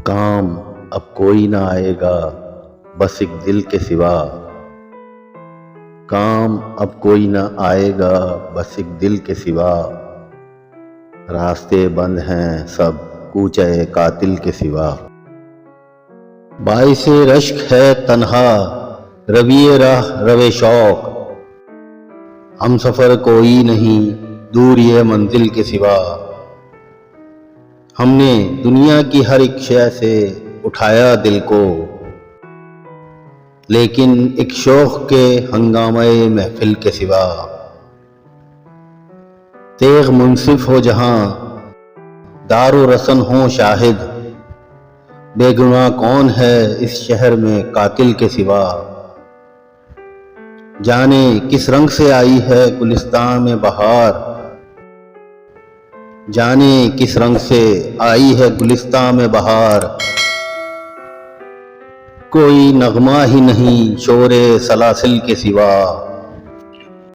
کام اب کوئی نہ آئے گا بس ایک دل کے سوا، کام اب کوئی نہ آئے گا بس ایک دل کے سوا، راستے بند ہیں سب کوچہ قاتل کے سوا۔ باعث رشک ہے تنہا روی راہ رو شوق، ہم سفر کوئی نہیں دور یہ منزل کے سوا، ہم نے دنیا کی ہر ایک شے سے اٹھایا دل کو، لیکن ایک شوق کے ہنگامہ محفل کے سوا۔ تیغ منصف ہو جہاں دار و رسن ہوں شاہد، بے گناہ کون ہے اس شہر میں قاتل کے سوا، جانے کس رنگ سے آئی ہے گلستان میں بہار، جانے کس رنگ سے آئی ہے گلستان میں بہار، کوئی نغمہ ہی نہیں شور سلاسل کے سوا۔